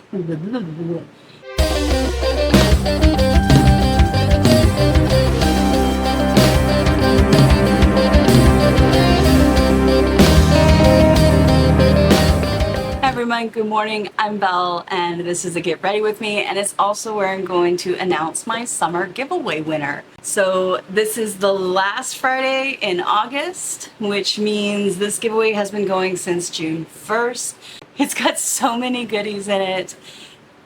Everyone, good morning. I'm Belle, and this is a Get Ready With Me, and it's also where I'm going to announce my summer giveaway winner. So this is the last Friday in August, which means this giveaway has been going since June 1st. It's got so many goodies in it,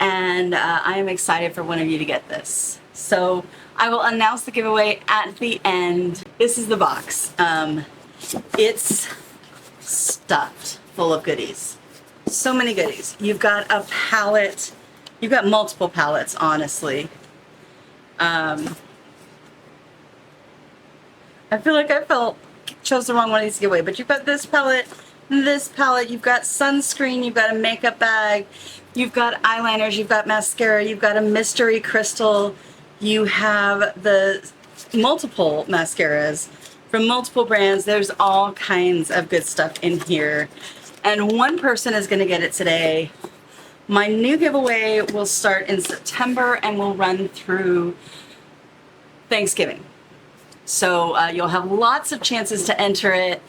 and I am excited for one of you to get this. So I will announce the giveaway at the end. This is the box. It's stuffed full of goodies. So many goodies. You've got a palette. You've got multiple palettes, honestly. I feel like chose the wrong one of these to give away, but you've got this palette, you've got sunscreen, you've got a makeup bag, you've got eyeliners, you've got mascara, you've got a mystery crystal, you have the multiple mascaras from multiple brands. There's all kinds of good stuff in here. And one person is going to get it today. My new giveaway will start in September and will run through Thanksgiving. So you'll have lots of chances to enter it.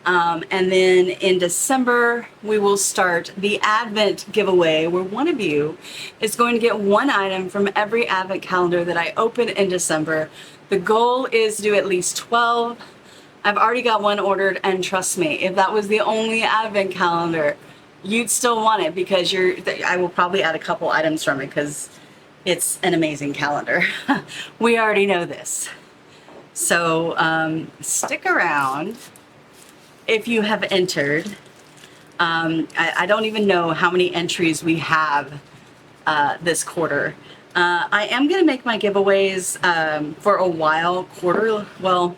And then in December, we will start the Advent giveaway, where one of you is going to get one item from every Advent calendar that I open in December. The goal is to do at least 12. I've already got one ordered, and trust me, if that was the only Advent calendar, you'd still want it, because I will probably add a couple items from it because it's an amazing calendar. We already know this. So stick around if you have entered. I don't even know how many entries we have this quarter. I am going to make my giveaways for a while, well,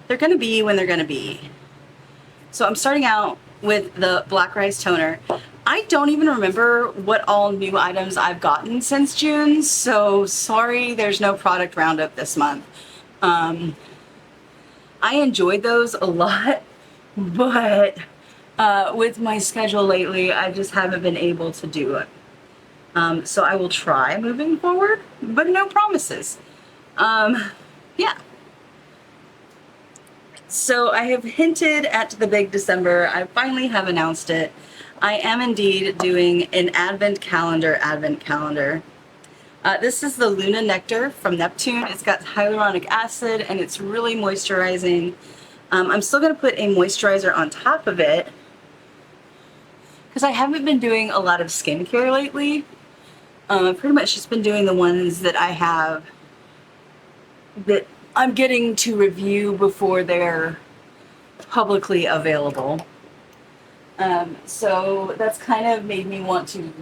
they're going to be when they're going to be. So I'm starting out with the Black Rice Toner. I don't even remember what all new items I've gotten since June, so sorry there's no product roundup this month. I enjoyed those a lot, but with my schedule lately, I just haven't been able to do it. So I will try moving forward, but no promises. Yeah. So I have hinted at the big December. I finally have announced it. I am indeed doing an Advent calendar. This is the Luna Nectar from Neptune. It's got hyaluronic acid and it's really moisturizing. I'm still going to put a moisturizer on top of it because I haven't been doing a lot of skincare lately. I've pretty much just been doing the ones that I have that I'm getting to review before they're publicly available. So that's kind of made me want to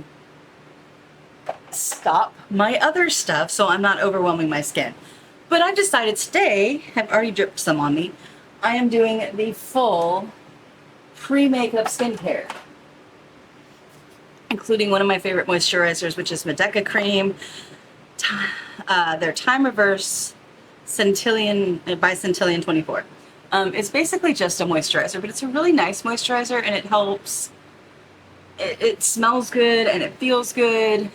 stop my other stuff so I'm not overwhelming my skin. But I've decided today, I've already dripped some on me, I am doing the full pre-makeup skincare, including one of my favorite moisturizers, which is Medeka Cream, their Time Reverse Centillion by Centillion 24. It's basically just a moisturizer, but it's a really nice moisturizer, and it helps. It smells good and it feels good,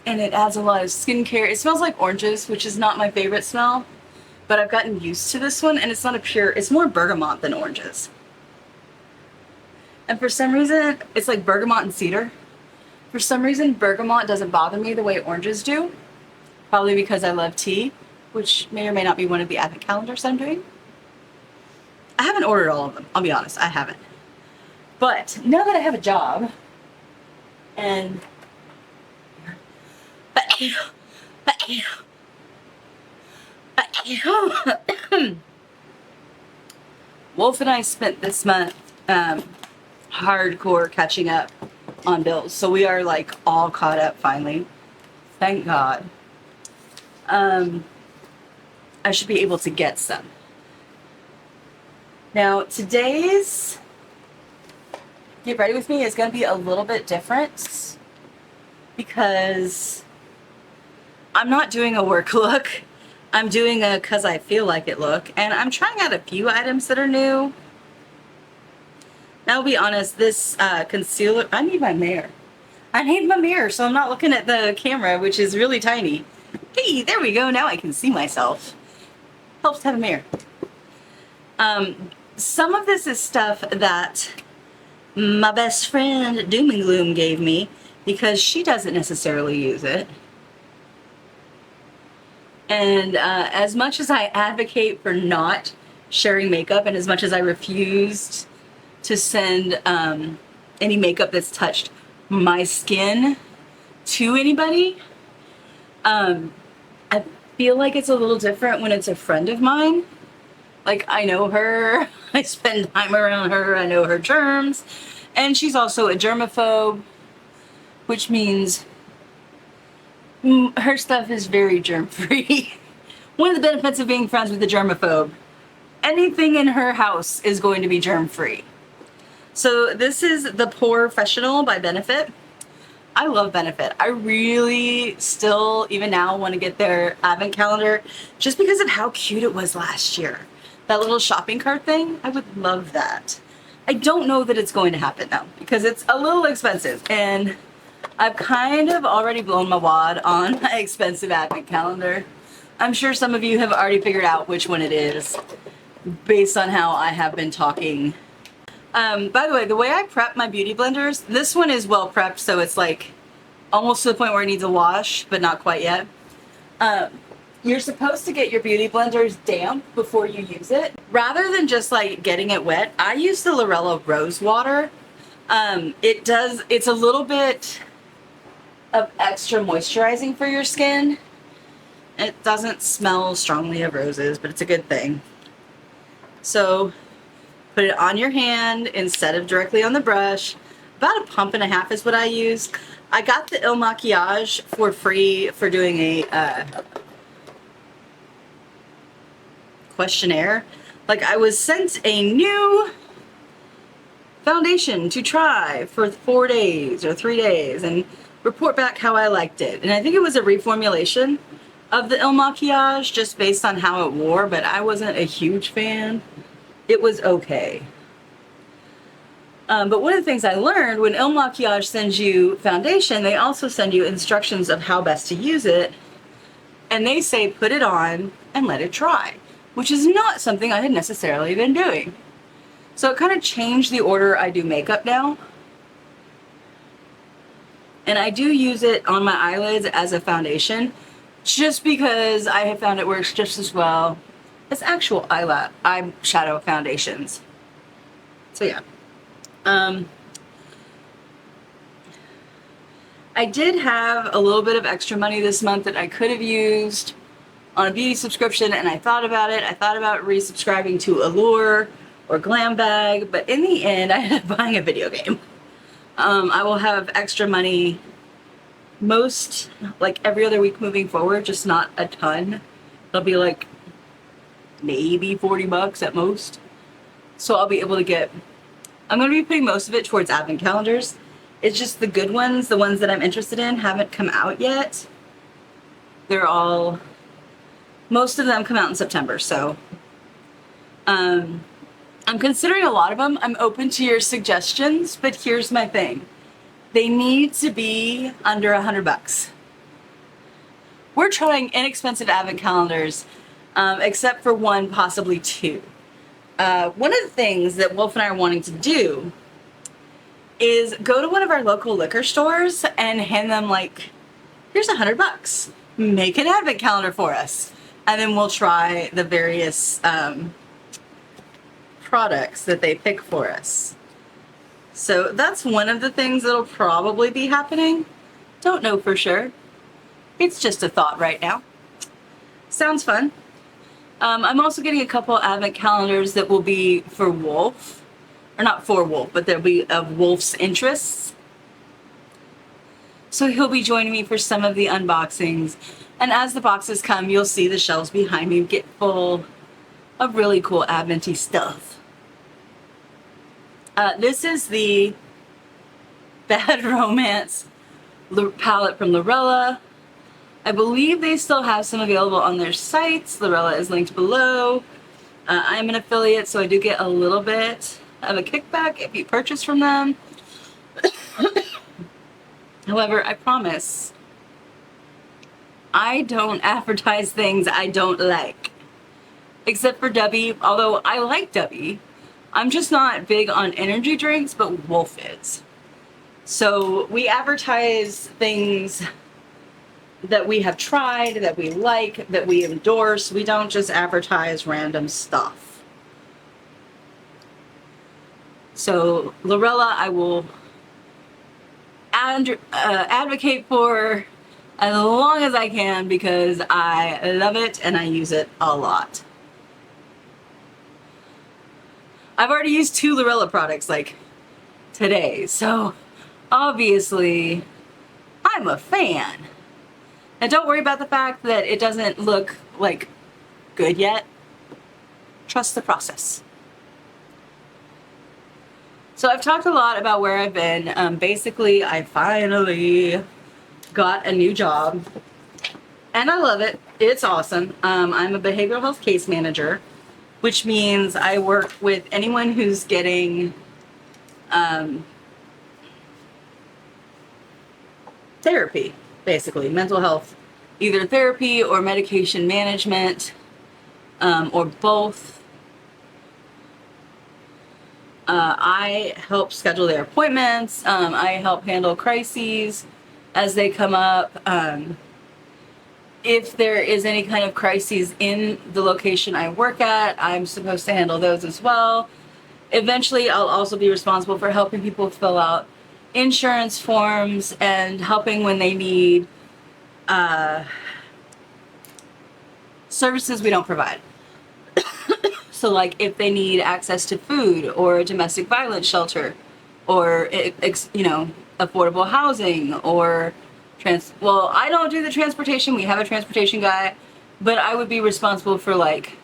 and it adds a lot of skincare. It smells like oranges, which is not my favorite smell, but I've gotten used to this one, and it's not a pure, it's more bergamot than oranges. And for some reason, it's like bergamot and cedar. For some reason, bergamot doesn't bother me the way oranges do. Probably because I love tea, which may or may not be one of the Advent calendars I'm doing. I haven't ordered all of them, I'll be honest, I haven't. But now that I have a job, and Wolf and I spent this month hardcore catching up on bills, so we are like all caught up finally. Thank God. I should be able to get some. Now, today's Get Ready With Me is going to be a little bit different because I'm not doing a work look. I'm doing a 'cause I feel like it look, and I'm trying out a few items that are new. Now, I'll be honest, this concealer, I need my mare. I need my mirror, so I'm not looking at the camera, which is really tiny. Hey, there we go. Now I can see myself. Helps to have a mirror. Some of this is stuff that my best friend Doom and Gloom gave me because she doesn't necessarily use it. And as much as I advocate for not sharing makeup, and as much as I refused to send any makeup that's touched my skin to anybody, I feel like it's a little different when it's a friend of mine. Like, I know her, I spend time around her, I know her germs, and she's also a germaphobe, which means her stuff is very germ-free. One of the benefits of being friends with a germaphobe, anything in her house is going to be germ-free. So this is the Professional by Benefit. I love Benefit. I really still, even now, want to get their advent calendar just because of how cute it was last year. That little shopping cart thing, I would love that. I don't know that it's going to happen though, because it's a little expensive, and I've kind of already blown my wad on my expensive advent calendar. I'm sure some of you have already figured out which one it is based on how I have been talking. By the way I prep my beauty blenders, this one is well prepped, so it's like almost to the point where it needs a wash, but not quite yet. You're supposed to get your beauty blenders damp before you use it. Rather than just like getting it wet, I use the Lorella Rose Water. It's a little bit of extra moisturizing for your skin. It doesn't smell strongly of roses, but it's a good thing. So put it on your hand instead of directly on the brush. About a pump and a half is what I use. I got the Il Makiage for free for doing a questionnaire. Like, I was sent a new foundation to try for 4 days or 3 days and report back how I liked it. And I think it was a reformulation of the Il Makiage just based on how it wore, but I wasn't a huge fan. It was okay. But one of the things I learned, when Il Makiage sends you foundation, they also send you instructions of how best to use it. And they say put it on and let it dry, which is not something I had necessarily been doing. So it kind of changed the order I do makeup now. And I do use it on my eyelids as a foundation, just because I have found it works just as well as actual eyeshadow foundations. So yeah. I did have a little bit of extra money this month that I could have used on a beauty subscription, and I thought about it. I thought about resubscribing to Allure or Glam Bag, but in the end I ended up buying a video game. I will have extra money like every other week moving forward, just not a ton. It'll be like maybe 40 bucks at most. So I'll be able to get, I'm going to be putting most of it towards advent calendars. It's just the good ones, the ones that I'm interested in, haven't come out yet. Most of them come out in September, so I'm considering a lot of them. I'm open to your suggestions, but here's my thing. They need to be under $100. We're trying inexpensive advent calendars, except for one, possibly two. One of the things that Wolf and I are wanting to do is go to one of our local liquor stores and hand them like, here's $100. Make an advent calendar for us. And then we'll try the various products that they pick for us. So that's one of the things that'll probably be happening. Don't know for sure. It's just a thought right now. Sounds fun. I'm also getting a couple advent calendars that will be for Wolf. Or not for Wolf, but they'll be of Wolf's interests. So he'll be joining me for some of the unboxings. And as the boxes come, you'll see the shelves behind me get full of really cool adventy stuff. This is the Bad Romance palette from Lorella. I believe they still have some available on their sites. Lorella is linked below. I'm an affiliate, so I do get a little bit of a kickback if you purchase from them. However, I promise I don't advertise things I don't like. Except for Debbie, although I like Debbie. I'm just not big on energy drinks, but Wolf is. So we advertise things that we have tried, that we like, that we endorse. We don't just advertise random stuff. So Lorella, I will advocate for as long as I can because I love it and I use it a lot. I've already used 2 Lorella products like today, so obviously I'm a fan. And don't worry about the fact that it doesn't look like good yet. Trust the process. So I've talked a lot about where I've been. Basically, I finally got a new job and I love it. It's awesome. I'm a behavioral health case manager, which means I work with anyone who's getting therapy, basically, mental health, either therapy or medication management, or both. I help schedule their appointments. I help handle crises as they come up. If there is any kind of crises in the location I work at, I'm supposed to handle those as well. Eventually, I'll also be responsible for helping people fill out insurance forms and helping when they need services we don't provide. So like if they need access to food or a domestic violence shelter or, affordable housing or well, I don't do the transportation. We have a transportation guy, but I would be responsible for like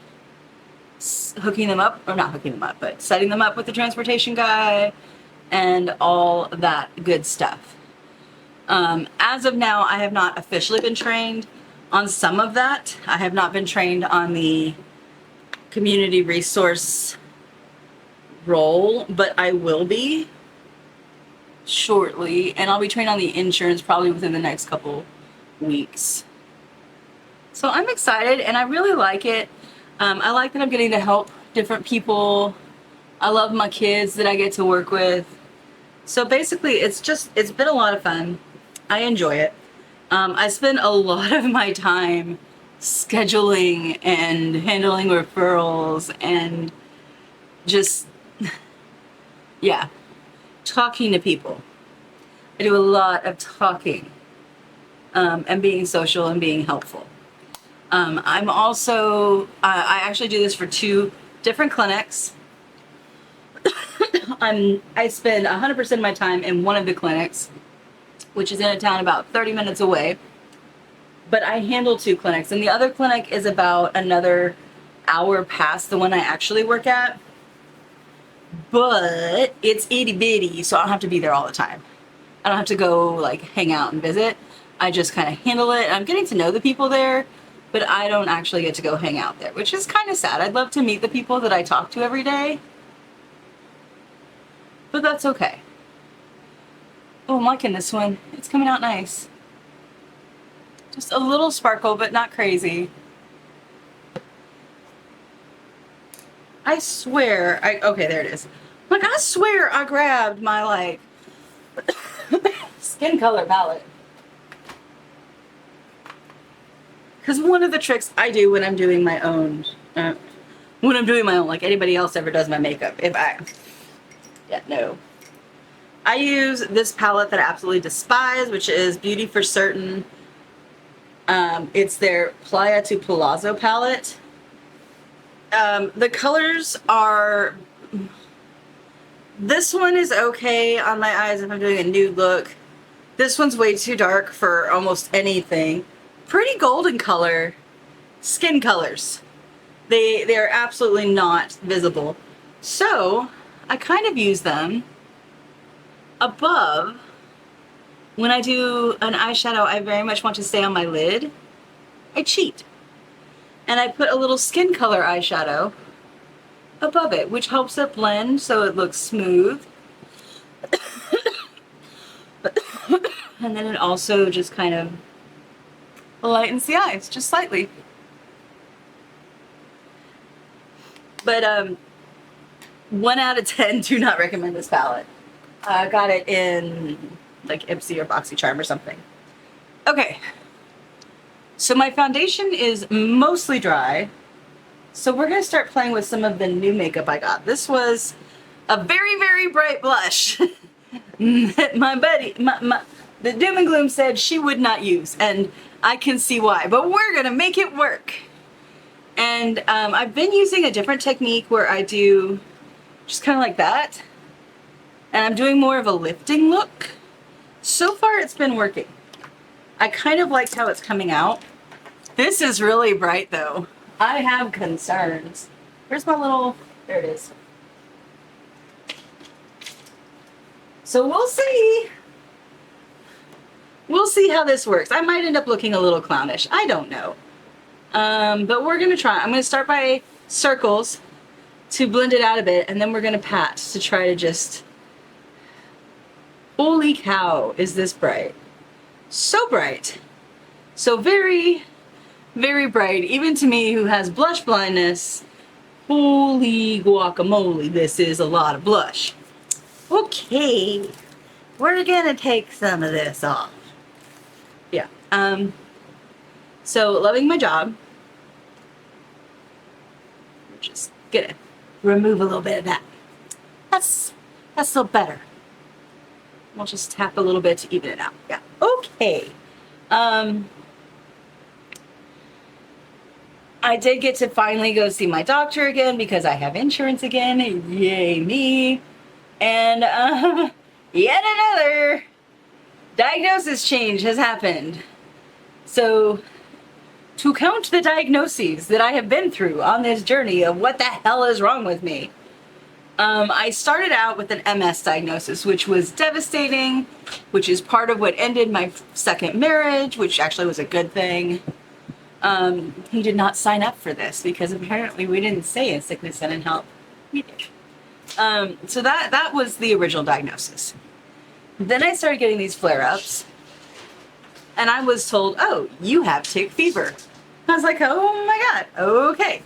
hooking them up, or not hooking them up, but setting them up with the transportation guy and all that good stuff. As of now, I have not officially been trained on some of that. I have not been trained on the community resource role, but I will be shortly, and I'll be trained on the insurance probably within the next couple weeks. So I'm excited and I really like it. I like that I'm getting to help different people. I love my kids that I get to work with. So basically it's been a lot of fun. I enjoy it. I spend a lot of my time scheduling and handling referrals and just, yeah, talking to people. I do a lot of talking and being social and being helpful. I'm also, I actually do this for 2 different clinics. I spend 100% of my time in one of the clinics, which is in a town about 30 minutes away. But I handle 2 clinics, and the other clinic is about another hour past the one I actually work at. But it's itty bitty, so I don't have to be there all the time. I don't have to go like hang out and visit. I just kind of handle it. I'm getting to know the people there, but I don't actually get to go hang out there, which is kind of sad. I'd love to meet the people that I talk to every day, but that's okay. Oh, I'm liking this one. It's coming out nice. Just a little sparkle, but not crazy. I swear, okay, there it is. Like, I swear I grabbed my, like, skin color palette. Because one of the tricks I do when I'm doing my own, like anybody else ever does my makeup, I use this palette that I absolutely despise, which is Beauty for Certain. It's their Playa to Palazzo palette. The colors are, this one is okay on my eyes if I'm doing a nude look. This one's way too dark for almost anything. Pretty golden color skin colors. They're absolutely not visible. So I kind of use them above. When I do an eyeshadow I very much want to stay on my lid, I cheat. And I put a little skin color eyeshadow above it, which helps it blend so it looks smooth. And then it also just kind of lightens the eyes, just slightly. But 1 out of 10 do not recommend this palette. I got it in like Ipsy or BoxyCharm or something. Okay, so my foundation is mostly dry. So we're gonna start playing with some of the new makeup I got. This was a very, very bright blush that my buddy, the Doom and Gloom said she would not use, and I can see why, but we're gonna make it work. And I've been using a different technique where I do just kind of like that, and I'm doing more of a lifting look. So far it's been working. I kind of liked how it's coming out. This is really bright though. I have concerns. Where's my little, there it is. So we'll see. We'll see how this works. I might end up looking a little clownish. I don't know. But we're gonna try. I'm gonna start by circles to blend it out a bit, and then we're gonna pat to try to just, holy cow, is this bright. So bright. So very, very bright. Even to me who has blush blindness, holy guacamole, this is a lot of blush. Okay, we're gonna take some of this off. Yeah, so loving my job. We're just gonna remove a little bit of that. That's a little better. We'll just tap a little bit to even it out. Yeah, okay. I did get to finally go see my doctor again because I have insurance again. Yay me. And yet another diagnosis change has happened. So to count the diagnoses that I have been through on this journey of what the hell is wrong with me, I started out with an MS diagnosis, which was devastating, which is part of what ended my second marriage, which actually was a good thing. He did not sign up for this because apparently we didn't say in sickness and in health. We did. So that was the original diagnosis. Then I started getting these flare-ups, and I was told, oh, you have tick fever. I was like, oh my God, okay.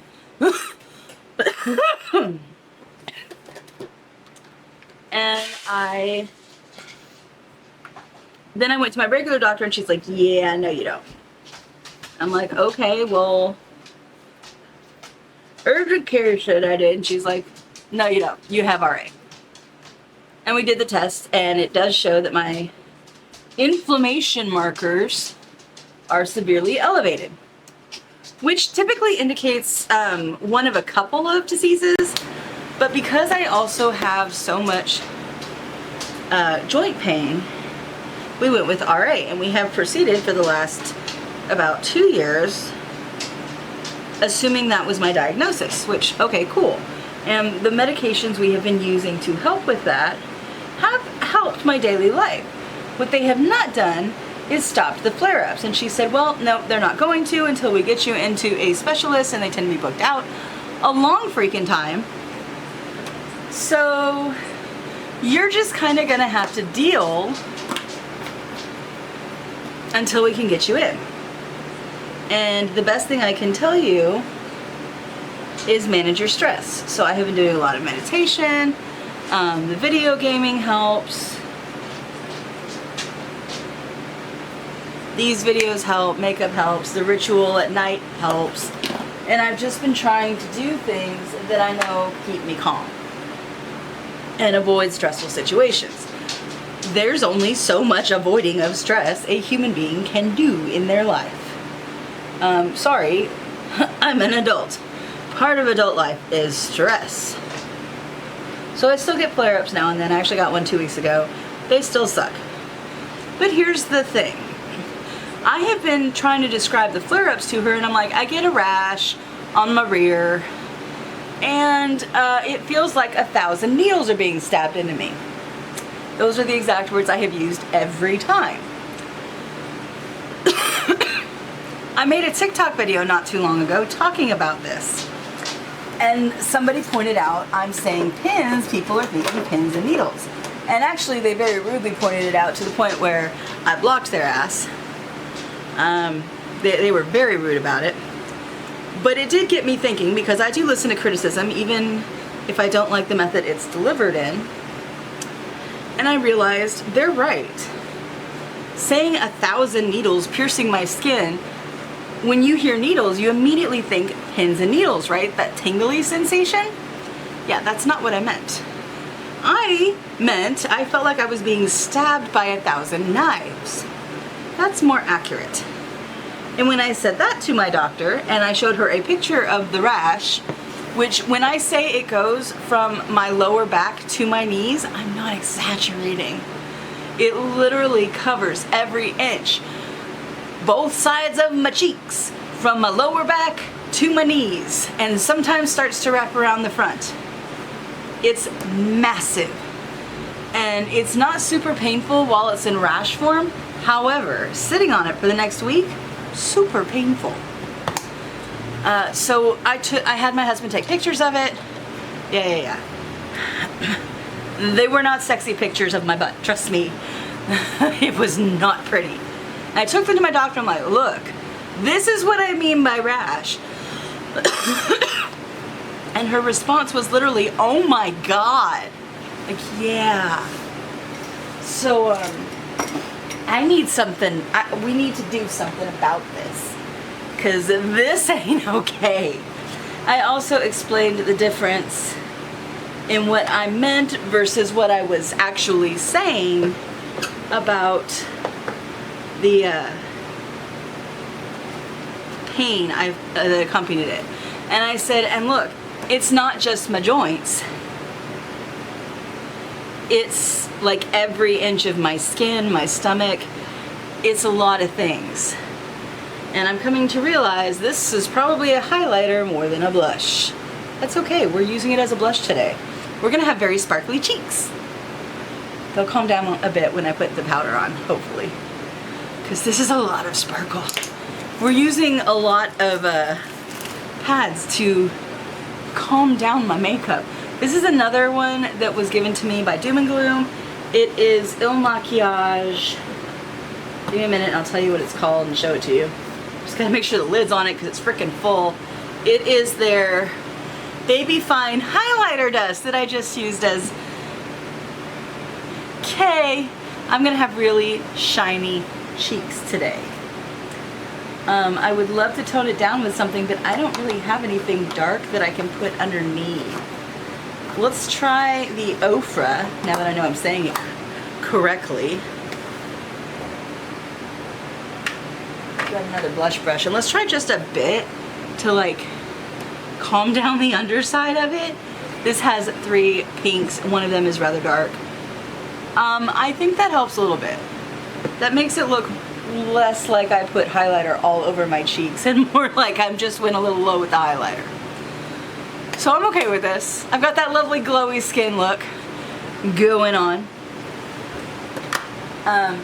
And then I went to my regular doctor, and she's like, yeah, no you don't. I'm like, okay, well, urgent care said I did. And she's like, no, you don't. You have RA. And we did the test, and it does show that my inflammation markers are severely elevated, which typically indicates one of a couple of diseases. But because I also have so much joint pain, we went with RA, and we have proceeded for the last about 2 years, assuming that was my diagnosis, which, okay, cool. And the medications we have been using to help with that have helped my daily life. What they have not done is stopped the flare-ups. And she said, well, no, they're not going to until we get you into a specialist, and they tend to be booked out a long freaking time. So you're just kind of gonna have to deal until we can get you in. And the best thing I can tell you is manage your stress. So I have been doing a lot of meditation. The video gaming helps. These videos help, makeup helps, the ritual at night helps. And I've just been trying to do things that I know keep me calm and avoid stressful situations. There's only so much avoiding of stress a human being can do in their life. Sorry, I'm an adult. Part of adult life is stress. So I still get flare-ups now and then. I actually got one 2 weeks ago. They still suck. But here's the thing. I have been trying to describe the flare-ups to her, and I'm like, I get a rash on my rear, and it feels like 1,000 needles are being stabbed into me. Those are the exact words I have used every time. I made a TikTok video not too long ago talking about this. And somebody pointed out I'm saying pins, people are thinking pins and needles. And actually, they very rudely pointed it out to the point where I blocked their ass. They were very rude about it. But it did get me thinking, because I do listen to criticism, even if I don't like the method it's delivered in. And I realized they're right. Saying 1,000 needles piercing my skin, when you hear needles, you immediately think pins and needles, right? That tingly sensation? Yeah, that's not what I meant. I felt like I was being stabbed by 1,000 knives. That's more accurate. And when I said that to my doctor, and I showed her a picture of the rash, which when I say it goes from my lower back to my knees, I'm not exaggerating. It literally covers every inch. Both sides of my cheeks, from my lower back to my knees, and sometimes starts to wrap around the front. It's massive. And it's not super painful while it's in rash form. However, sitting on it for the next week, super painful. So I had my husband take pictures of it. Yeah. They were not sexy pictures of my butt, trust me. It was not pretty. I took them to my doctor. I'm like, look, this is what I mean by rash. And her response was literally, oh my God. Like, yeah. So, I need something. We need to do something about this. Because this ain't okay. I also explained the difference in what I meant versus what I was actually saying about the pain that accompanied it. And I said, and look, it's not just my joints. It's like every inch of my skin, my stomach. It's a lot of things. And I'm coming to realize this is probably a highlighter more than a blush. That's okay, we're using it as a blush today. We're gonna have very sparkly cheeks. They'll calm down a bit when I put the powder on, hopefully. Because this is a lot of sparkle. We're using a lot of pads to calm down my makeup. This is another one that was given to me by Doom and Gloom. It is Il Maquillage. Give me a minute and I'll tell you what it's called and show it to you. Just gotta make sure the lid's on it because it's freaking full. It is their Baby Fine highlighter dust that I just used as K. I'm gonna have really shiny cheeks today. I would love to tone it down with something, but I don't really have anything dark that I can put underneath. Let's try the Ofra, now that I know I'm saying it correctly. Got another blush brush, and let's try just a bit to like calm down the underside of it. This has 3 pinks, one of them is rather dark. I think that helps a little bit. That makes it look less like I put highlighter all over my cheeks and more like I just went a little low with the highlighter. So I'm okay with this. I've got that lovely glowy skin look going on.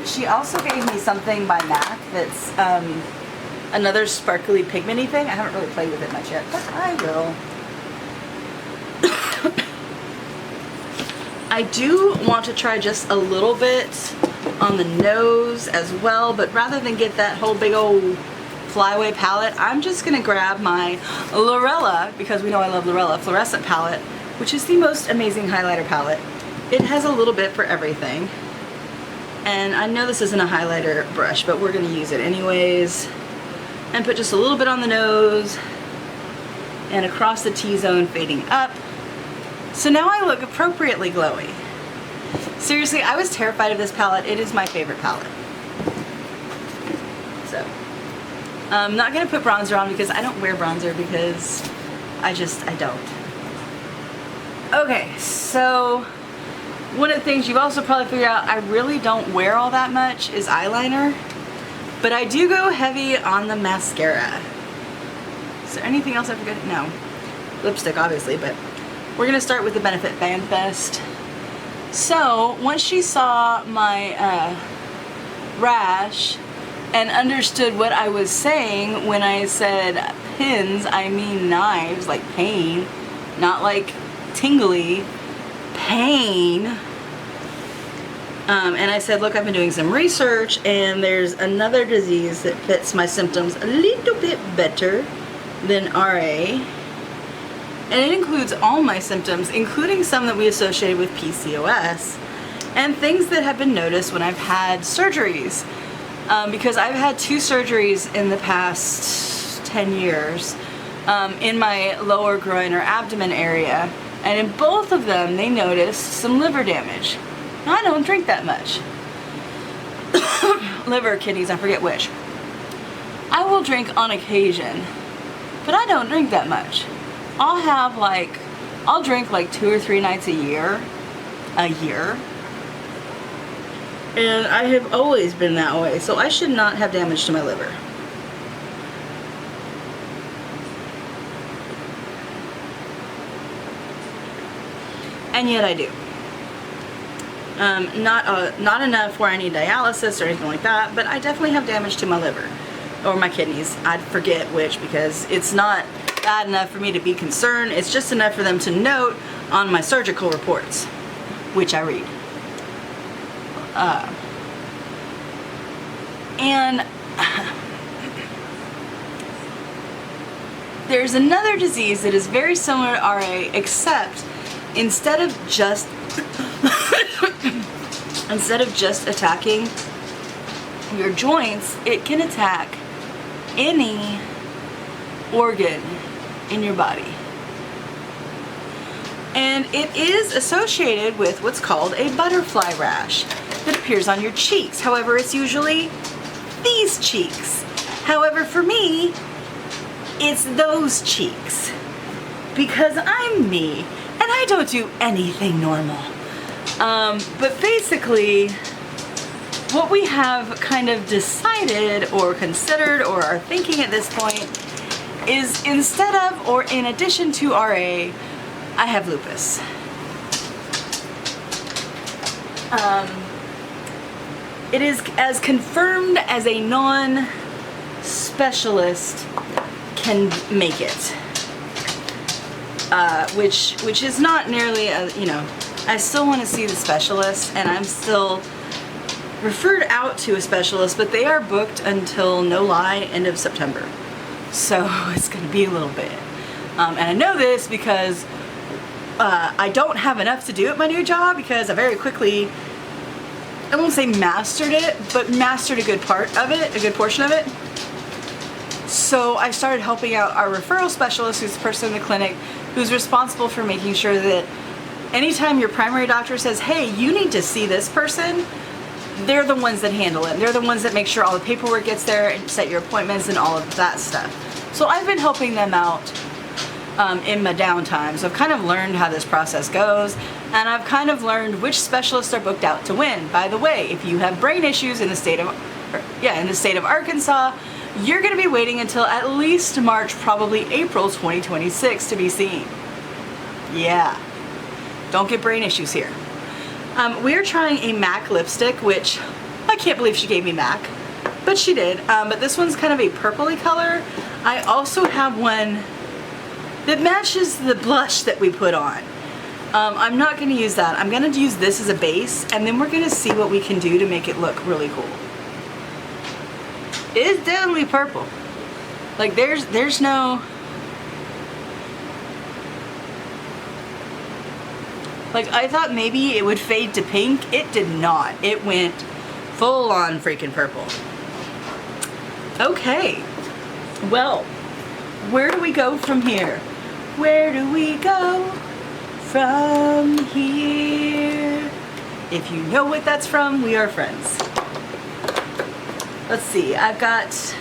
She also gave me something by MAC that's another sparkly pigmenty thing. I haven't really played with it much yet, but I will. I do want to try just a little bit on the nose as well, but rather than get that whole big old flyaway palette, I'm just gonna grab my Lorella, because we know I love Lorella, fluorescent palette, which is the most amazing highlighter palette. It has a little bit for everything. And I know this isn't a highlighter brush, but we're gonna use it anyways. And put just a little bit on the nose and across the T-zone, fading up. So now I look appropriately glowy. Seriously, I was terrified of this palette. It is my favorite palette. So, I'm not gonna put bronzer on because I don't wear bronzer because I don't. Okay, so one of the things you've also probably figured out I really don't wear all that much is eyeliner, but I do go heavy on the mascara. Is there anything else I forgot? No. Lipstick, obviously, but we're gonna start with the Benefit Fan Fest. So, once she saw my rash and understood what I was saying when I said pins, I mean knives, like pain, not like tingly, pain. And I said, look, I've been doing some research, and there's another disease that fits my symptoms a little bit better than RA. And it includes all my symptoms, including some that we associated with PCOS, and things that have been noticed when I've had surgeries. Because I've had 2 surgeries in the past 10 years in my lower groin or abdomen area. And in both of them, they noticed some liver damage. I don't drink that much. Liver, kidneys, I forget which. I will drink on occasion, but I don't drink that much. I'll drink like 2 or 3 nights a year. And I have always been that way, so I should not have damage to my liver. And yet I do. Not enough where I need dialysis or anything like that, but I definitely have damage to my liver or my kidneys. I forget which, because it's not bad enough for me to be concerned. It's just enough for them to note on my surgical reports, which I read. And there's another disease that is very similar to RA, except instead of just attacking your joints, it can attack any organ in your body. And it is associated with what's called a butterfly rash that appears on your cheeks. However, it's usually these cheeks. However, for me, it's those cheeks. Because I'm me, and I don't do anything normal. But basically, what we have kind of decided or considered or are thinking at this point is, instead of or in addition to RA, I have lupus. It is as confirmed as a non-specialist can make it, which is not nearly I still want to see the specialist, and I'm still referred out to a specialist, but they are booked until, no lie, end of September. So it's going to be a little bit. And I know this because I don't have enough to do at my new job, because I very quickly, I won't say mastered it, but mastered a good part of it, a good portion of it. So I started helping out our referral specialist, who's the person in the clinic who's responsible for making sure that anytime your primary doctor says, hey, you need to see this person, they're the ones that handle it. They're the ones that make sure all the paperwork gets there and set your appointments and all of that stuff. So I've been helping them out in my downtime. So I've kind of learned how this process goes, and I've kind of learned which specialists are booked out to when. By the way, if you have brain issues in the state of Arkansas, you're going to be waiting until at least March, probably April 2026 to be seen. Yeah, don't get brain issues here. We're trying a MAC lipstick, which I can't believe she gave me MAC, but she did. But this one's kind of a purpley color. I also have one that matches the blush that we put on. I'm not going to use that. I'm going to use this as a base, and then we're going to see what we can do to make it look really cool. It is definitely purple. Like there's no, like, I thought maybe it would fade to pink. It did not. It went full on freaking purple. Okay, well, where do we go from here? Where do we go from here? If you know what that's from, we are friends. Let's see, I've got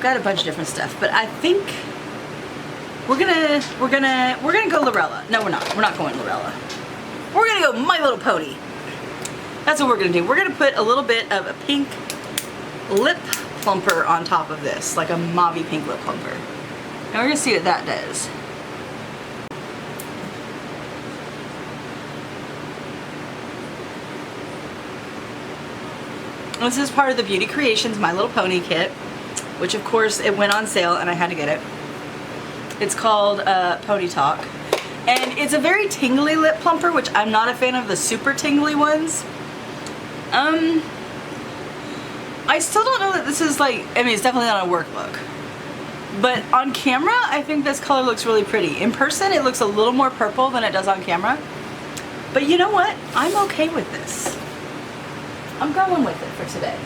a bunch of different stuff, but I think we're gonna go Lorella. No, we're not. We're not going Lorella. We're gonna go My Little Pony. That's what we're gonna do. We're gonna put a little bit of a pink lip plumper on top of this, like a mauvey pink lip plumper. And we're gonna see what that does. This is part of the Beauty Creations My Little Pony kit, which of course it went on sale and I had to get it. It's called Pony Talk. And it's a very tingly lip plumper, which I'm not a fan of the super tingly ones. I still don't know that this is like, I mean, it's definitely not a work look. But on camera, I think this color looks really pretty. In person, it looks a little more purple than it does on camera. But you know what? I'm okay with this. I'm going with it for today.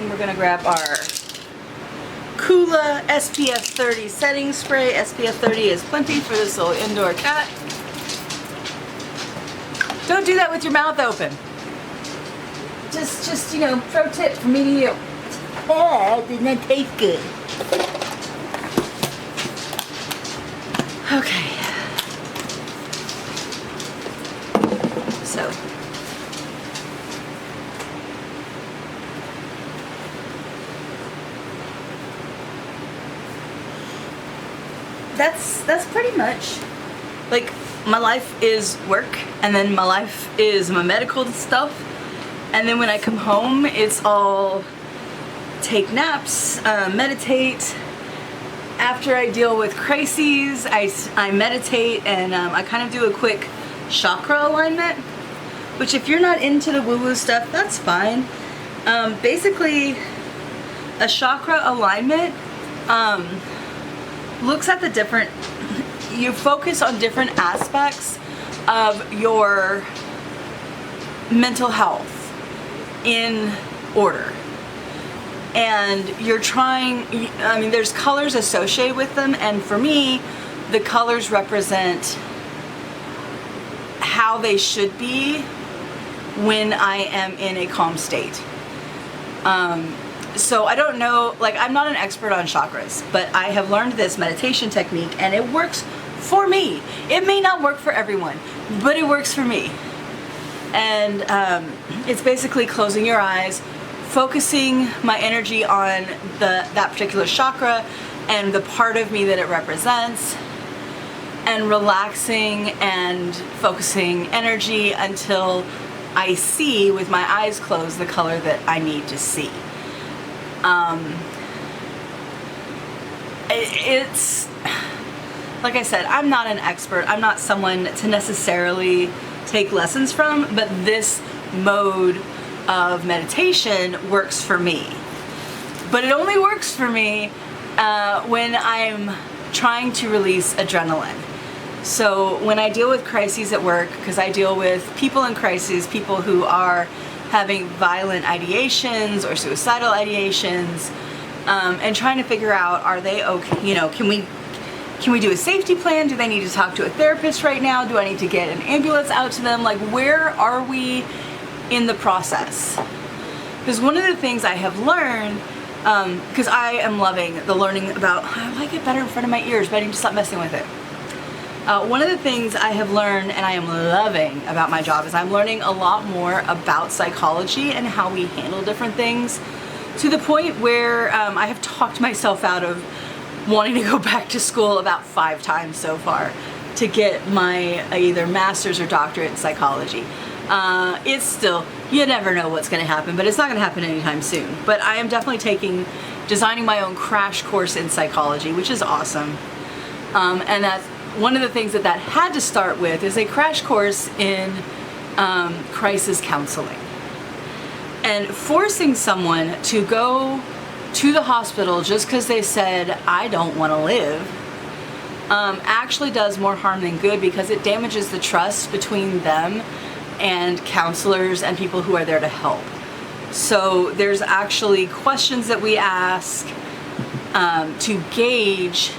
And we're gonna grab our Kula SPF 30 setting spray. SPF 30 is plenty for this little indoor cat. Don't do that with your mouth open. Just, you know, pro tip from me to you. Oh, didn't that taste good? Okay. So. That's pretty much, like, my life is work, and then my life is my medical stuff, and then when I come home, it's all take naps, meditate. After I deal with crises, I meditate, and I kind of do a quick chakra alignment, which if you're not into the woo-woo stuff, that's fine. Basically, a chakra alignment looks at the different, you focus on different aspects of your mental health in order. And you're trying, I mean, there's colors associated with them, and for me, the colors represent how they should be when I am in a calm state. So I don't know, like, I'm not an expert on chakras, but I have learned this meditation technique, and it works for me. It may not work for everyone, but it works for me. And it's basically closing your eyes, focusing my energy on that particular chakra and the part of me that it represents, and relaxing and focusing energy until I see, with my eyes closed, the color that I need to see. It's, like I said, I'm not an expert. I'm not someone to necessarily take lessons from, but this mode of meditation works for me. But it only works for me when I'm trying to release adrenaline. So when I deal with crises at work, because I deal with people in crises, people who are having violent ideations or suicidal ideations, and trying to figure out, are they okay? You know, can we do a safety plan? Do they need to talk to a therapist right now? Do I need to get an ambulance out to them? Like, where are we in the process? Because one of the things I have learned, because I am loving the learning about, I like it better in front of my ears, but I need to stop messing with it. One of the things I have learned and I am loving about my job is I'm learning a lot more about psychology and how we handle different things, to the point where I have talked myself out of wanting to go back to school about 5 times so far to get my either master's or doctorate in psychology. It's still, you never know what's going to happen, but it's not going to happen anytime soon. But I am definitely designing my own crash course in psychology, which is awesome. And that's one of the things that had to start with, is a crash course in crisis counseling. And forcing someone to go to the hospital just because they said, I don't want to live, actually does more harm than good, because it damages the trust between them and counselors and people who are there to help. So there's actually questions that we ask to gauge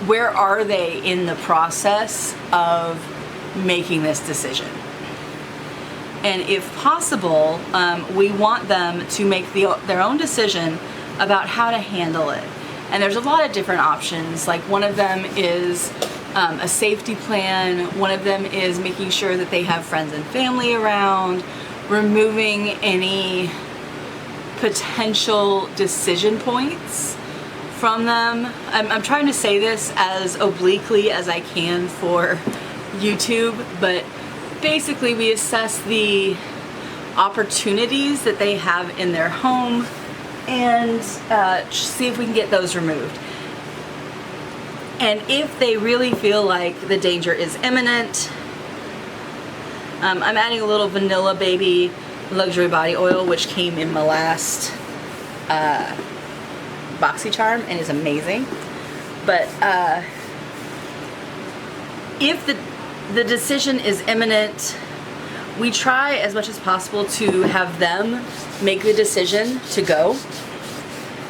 where are they in the process of making this decision. And if possible, we want them to make their own decision about how to handle it. And there's a lot of different options. Like, one of them is a safety plan. One of them is making sure that they have friends and family around, removing any potential decision points from them. I'm trying to say this as obliquely as I can for YouTube, but basically we assess the opportunities that they have in their home and see if we can get those removed. And if they really feel like the danger is imminent, I'm adding a little Vanilla Baby Luxury Body Oil, which came in my last BoxyCharm and is amazing. But if the decision is imminent, we try as much as possible to have them make the decision to go.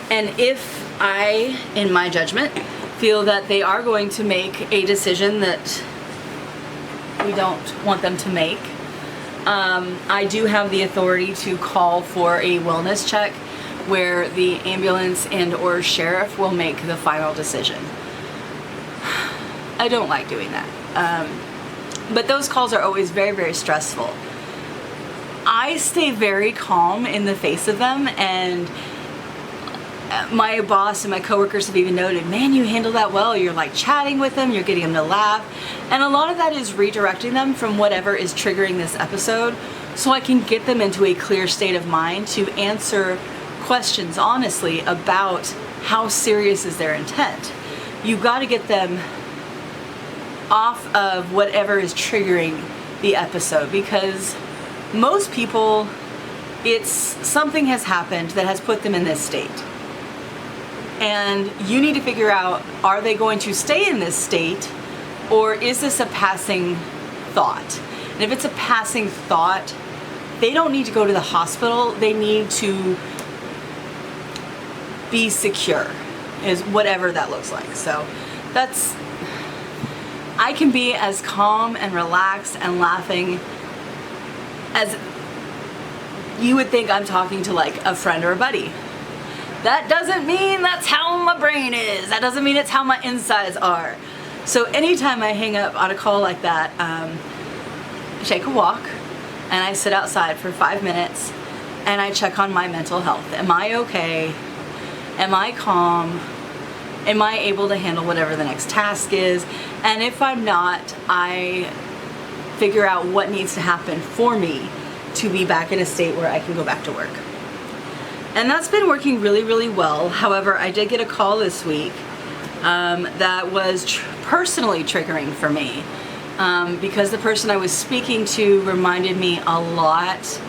And if I, in my judgment, feel that they are going to make a decision that we don't want them to make, I do have the authority to call for a wellness check where the ambulance and or sheriff will make the final decision. I don't like doing that. But those calls are always very, very stressful. I stay very calm in the face of them, and my boss and my coworkers have even noted, man, you handle that well. You're like chatting with them, you're getting them to laugh. And a lot of that is redirecting them from whatever is triggering this episode so I can get them into a clear state of mind to answer questions honestly about how serious is their intent. You've got to get them off of whatever is triggering the episode, because most people, it's something has happened that has put them in this state. And you need to figure out, are they going to stay in this state, or is this a passing thought? And if it's a passing thought, they don't need to go to the hospital. They need to be secure, is whatever that looks like. So that's, I can be as calm and relaxed and laughing as you would think I'm talking to like a friend or a buddy. That doesn't mean that's how my brain is. That doesn't mean it's how my insides are. So anytime I hang up on a call like that, I take a walk and I sit outside for 5 minutes and I check on my mental health. Am I okay? Am I calm? Am I able to handle whatever the next task is? And if I'm not, I figure out what needs to happen for me to be back in a state where I can go back to work. And that's been working really, really well. However, I did get a call this week that was personally triggering for me because the person I was speaking to reminded me a lot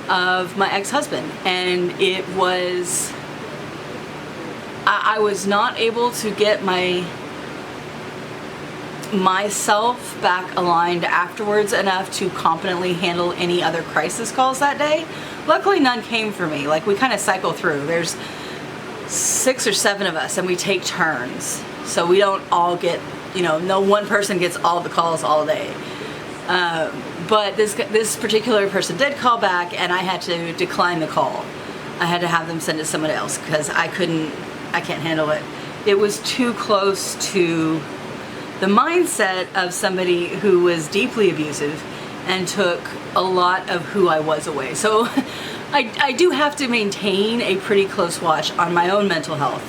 of my ex-husband. And it was, I was not able to get myself back aligned afterwards enough to competently handle any other crisis calls that day. Luckily none came for me. Like, we kind of cycle through. There's 6 or 7 of us and we take turns. So we don't all get, no one person gets all the calls all day. But this particular person did call back and I had to decline the call. I had to have them send it to someone else because I can't handle it. It was too close to the mindset of somebody who was deeply abusive and took a lot of who I was away. So I do have to maintain a pretty close watch on my own mental health.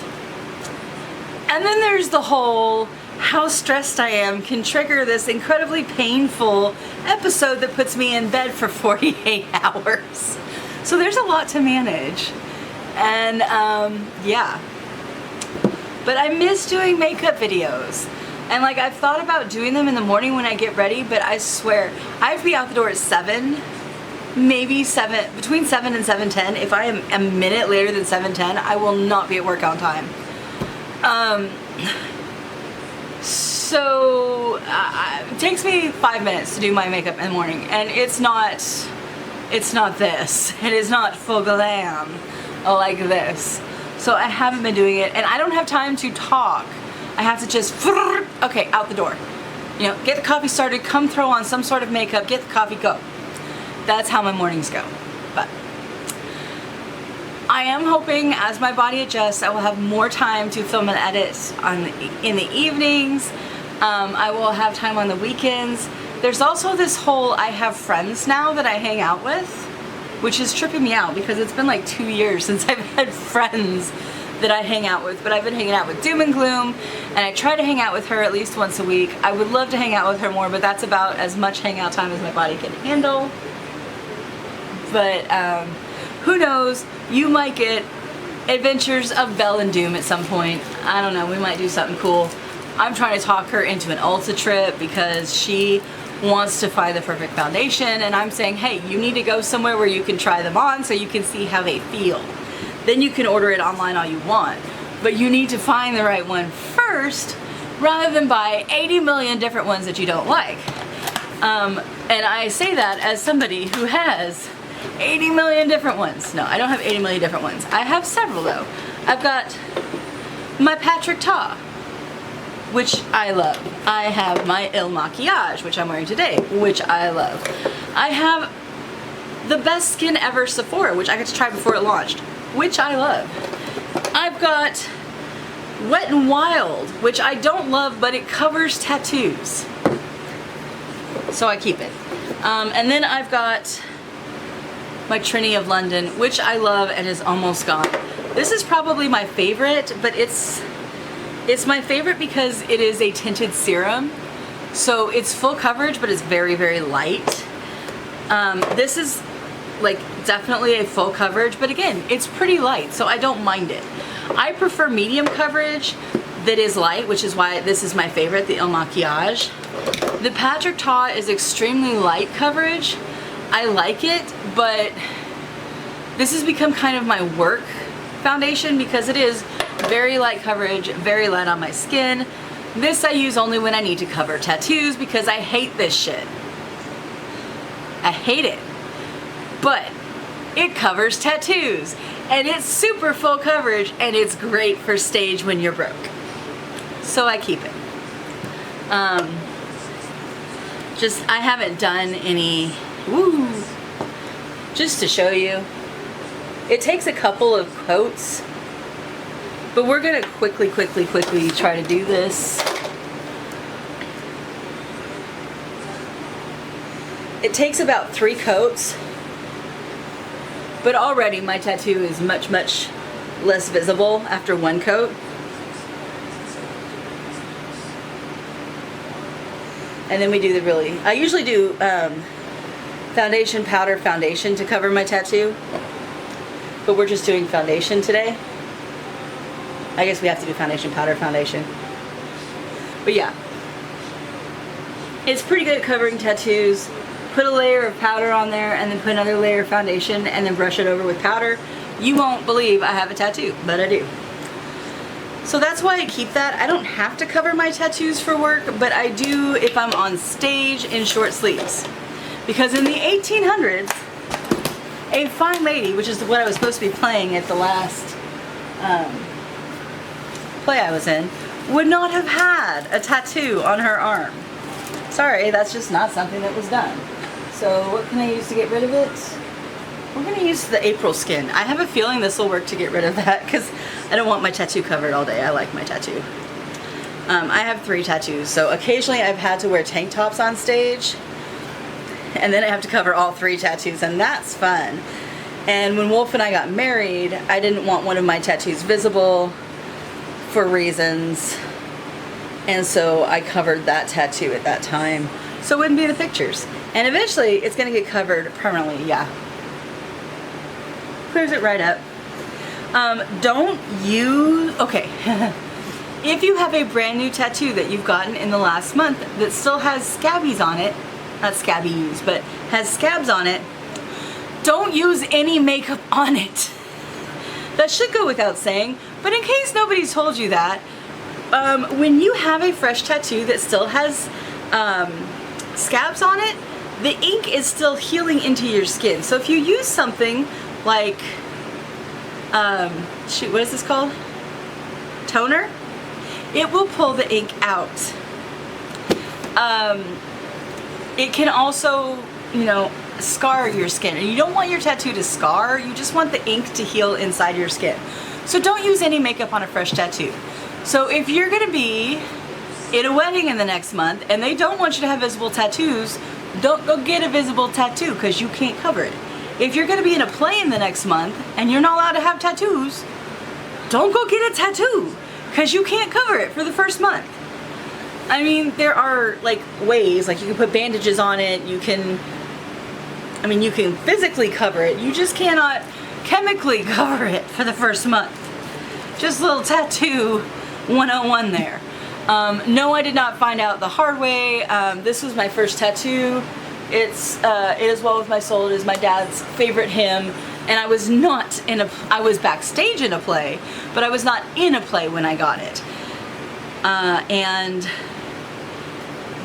And then there's the whole how stressed I am can trigger this incredibly painful episode that puts me in bed for 48 hours. So there's a lot to manage. And yeah. But I miss doing makeup videos. And like, I've thought about doing them in the morning when I get ready, but I swear, I have to be out the door at 7, maybe 7, between 7 and 7:10. If I am a minute later than 7:10, I will not be at work on time. So it takes me 5 minutes to do my makeup in the morning, and it's not this. It is not full glam like this. So I haven't been doing it, and I don't have time to talk. I have to just, okay, out the door. Get the coffee started, come throw on some sort of makeup, get the coffee, go. That's how my mornings go. But I am hoping as my body adjusts, I will have more time to film and edit in the evenings. I will have time on the weekends. There's also this whole, I have friends now that I hang out with, which is tripping me out because it's been like 2 years since I've had friends that I hang out with. But I've been hanging out with Doom and Gloom, and I try to hang out with her at least once a week. I would love to hang out with her more, but that's about as much hangout time as my body can handle. But who knows, you might get adventures of Belle and Doom at some point. I don't know, we might do something cool. I'm trying to talk her into an Ulta trip because she wants to find the perfect foundation, and I'm saying, hey, you need to go somewhere where you can try them on so you can see how they feel. Then you can order it online all you want, but you need to find the right one first rather than buy 80 million different ones that you don't like. And I say that as somebody who has 80 million different ones. No, I don't have 80 million different ones. I have several though. I've got my Patrick Ta, which I love. I have my Il Maquillage, which I'm wearing today, which I love. I have the Best Skin Ever Sephora, which I got to try before it launched, which I love. I've got Wet n Wild, which I don't love, but it covers tattoos, so I keep it. And then I've got my Trinity of London, which I love and is almost gone. This is probably my favorite, but it's my favorite because it is a tinted serum, so it's full coverage, but it's very, very light. This is like definitely a full coverage, but again, it's pretty light, so I don't mind it. I prefer medium coverage that is light, which is why this is my favorite, the Il Maquillage. The Patrick Ta is extremely light coverage. I like it, but this has become kind of my work foundation because it is very light coverage, very light on my skin. This I use only when I need to cover tattoos because I hate this shit. I hate it. But it covers tattoos and it's super full coverage and it's great for stage when you're broke. So I keep it. I haven't done any, just to show you. It takes a couple of coats, but we're gonna quickly try to do this. It takes about 3 coats, but already my tattoo is much less visible after 1 coat. And then we do I usually do foundation, powder, foundation to cover my tattoo, but we're just doing foundation today. I guess we have to do foundation, powder, foundation. But yeah, it's pretty good at covering tattoos. Put a layer of powder on there and then put another layer of foundation and then brush it over with powder. You won't believe I have a tattoo, but I do. So that's why I keep that. I don't have to cover my tattoos for work, but I do if I'm on stage in short sleeves. Because in the 1800s, a fine lady, which is what I was supposed to be playing at the last play I was in, would not have had a tattoo on her arm. Sorry, that's just not something that was done. So what can I use to get rid of it? We're gonna use the April skin. I have a feeling this will work to get rid of that because I don't want my tattoo covered all day. I like my tattoo. I have 3 tattoos, so occasionally I've had to wear tank tops on stage, and then I have to cover all 3 tattoos, and that's fun. And when Wolf and I got married, I didn't want one of my tattoos visible for reasons, and so I covered that tattoo at that time, so it wouldn't be in the pictures. And eventually, it's gonna get covered permanently, yeah. Clears it right up. Don't use, okay. If you have a brand new tattoo that you've gotten in the last month that still has scabbies on it, not scabbies, but has scabs on it, don't use any makeup on it. That should go without saying, but in case nobody's told you that, when you have a fresh tattoo that still has scabs on it, the ink is still healing into your skin. So if you use something like, shoot, what is this called? Toner? It will pull the ink out. It can also, you know, scar your skin. And you don't want your tattoo to scar, you just want the ink to heal inside your skin. So don't use any makeup on a fresh tattoo. So if you're gonna be in a wedding in the next month and they don't want you to have visible tattoos, don't go get a visible tattoo because you can't cover it. If you're gonna be in a play in the next month and you're not allowed to have tattoos, don't go get a tattoo because you can't cover it for the first month. I mean, there are like ways, like you can put bandages on it, you can physically cover it, you just cannot chemically cover it for the first month. Just a little tattoo 101 there. No, I did not find out the hard way. This was my first tattoo. It is Well With My Soul. It is my dad's favorite hymn. And I was not I was backstage in a play, but I was not in a play when I got it.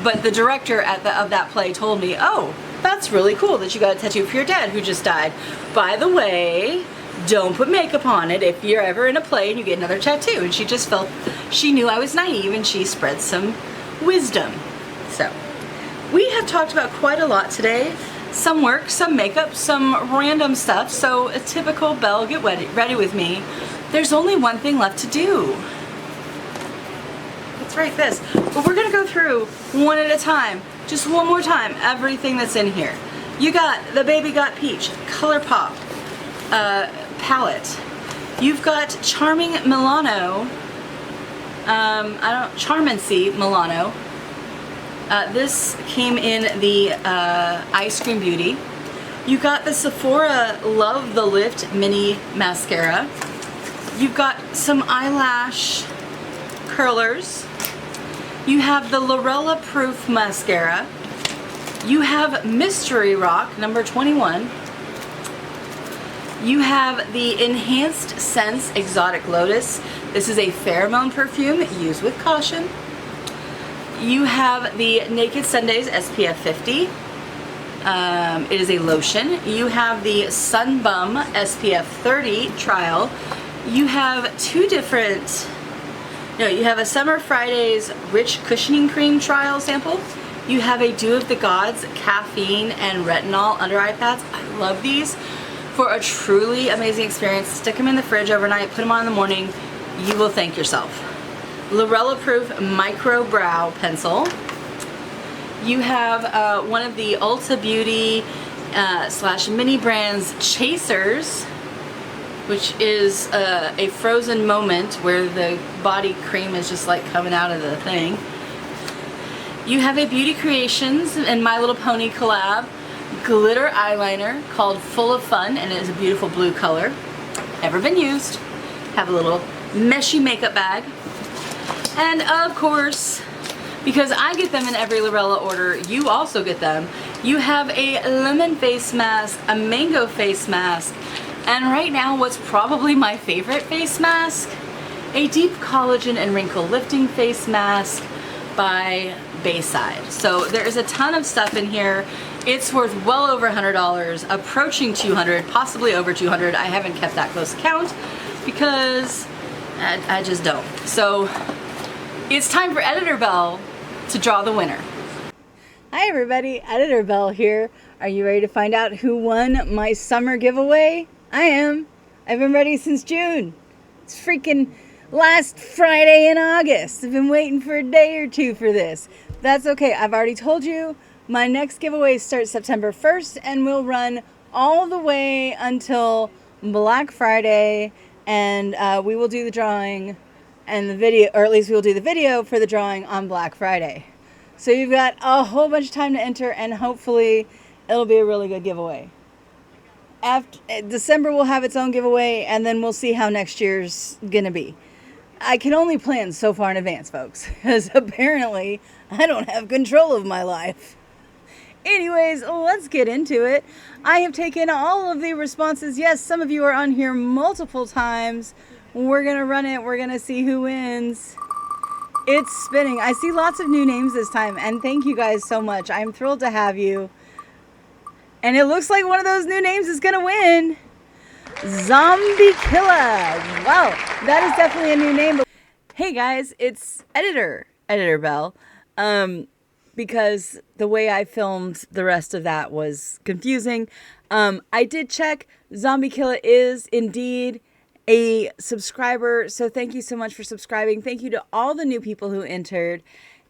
But the director of that play told me, oh, that's really cool that you got a tattoo for your dad who just died. By the way, don't put makeup on it if you're ever in a play and you get another tattoo. And she just felt, she knew I was naive and she spread some wisdom. So, we have talked about quite a lot today. Some work, some makeup, some random stuff. So a typical Belle, get ready with me. There's only one thing left to do. Let's write this. But we're gonna go through one at a time. Just one more time, everything that's in here. You got the Baby Got Peach ColourPop palette. You've got Charming Milano, Charmancy Milano. This came in the Ice Cream Beauty. You got the Sephora Love the Lift Mini Mascara. You've got some eyelash curlers. You have the Lorella Proof Mascara. You have Mystery Rock number 21. You have the Enhanced Scents Exotic Lotus. This is a pheromone perfume, used with caution. You have the Naked Sundays SPF 50. It is a lotion. You have the Sun Bum SPF 30 trial. You have two different, you have a Summer Fridays Rich Cushioning Cream trial sample. You have a Dew of the Gods caffeine and retinol under eye pads. I love these. For a truly amazing experience, stick them in the fridge overnight, put them on in the morning. You will thank yourself. Lorella Proof Micro Brow Pencil. You have one of the Ulta Beauty / Mini Brands Chasers, which is a frozen moment where the body cream is just like coming out of the thing. You have a Beauty Creations and My Little Pony collab glitter eyeliner called Full of Fun, and it is a beautiful blue color. Never been used. Have a little meshy makeup bag. And of course, because I get them in every Lorella order, you also get them. You have a lemon face mask, a mango face mask, and right now what's probably my favorite face mask, a deep collagen and wrinkle lifting face mask by Bayside. So there is a ton of stuff in here. It's worth well over $100, approaching $200, possibly over $200. I haven't kept that close count because I just don't. So it's time for Editor Belle to draw the winner. Hi everybody, Editor Belle here. Are you ready to find out who won my summer giveaway? I am. I've been ready since June. It's freaking last Friday in August. I've been waiting for a day or two for this. That's okay. I've already told you my next giveaway starts September 1st and will run all the way until Black Friday, and we will do the drawing and the video, or at least we will do the video for the drawing on Black Friday. So you've got a whole bunch of time to enter, and hopefully it'll be a really good giveaway. After December will have its own giveaway, and then we'll see how next year's gonna be. I can only plan so far in advance, folks, because apparently I don't have control of my life. Anyways, let's get into it. I have taken all of the responses. Yes, some of you are on here multiple times. We're gonna run it. We're gonna see who wins. It's spinning. I see lots of new names this time, and thank you guys so much. I'm thrilled to have you. And it looks like one of those new names is gonna win. Zombie Killer. Wow, that is definitely a new name. Hey guys, it's Editor Belle. Because the way I filmed the rest of that was confusing. I did check. Zombie Killer is indeed a subscriber, so thank you so much for subscribing. Thank you to all the new people who entered.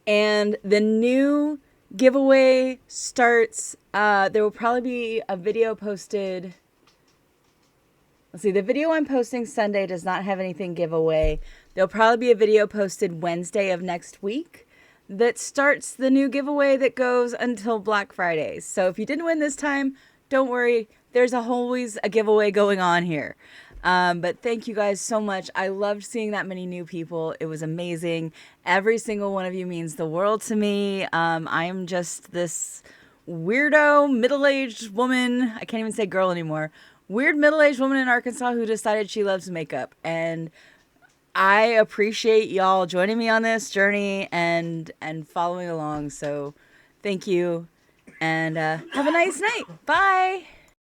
And the new giveaway starts, there will probably be a video posted. Let's see, the video I'm posting Sunday does not have anything giveaway. There'll probably be a video posted Wednesday of next week that starts the new giveaway that goes until Black Friday. So if you didn't win this time, don't worry. There's always a giveaway going on here. But thank you guys so much. I loved seeing that many new people. It was amazing. Every single one of you means the world to me. I am just this weirdo middle-aged woman. I can't even say girl anymore. Weird middle-aged woman in Arkansas who decided she loves makeup. And I appreciate y'all joining me on this journey and following along. So thank you. And have a nice night. Bye.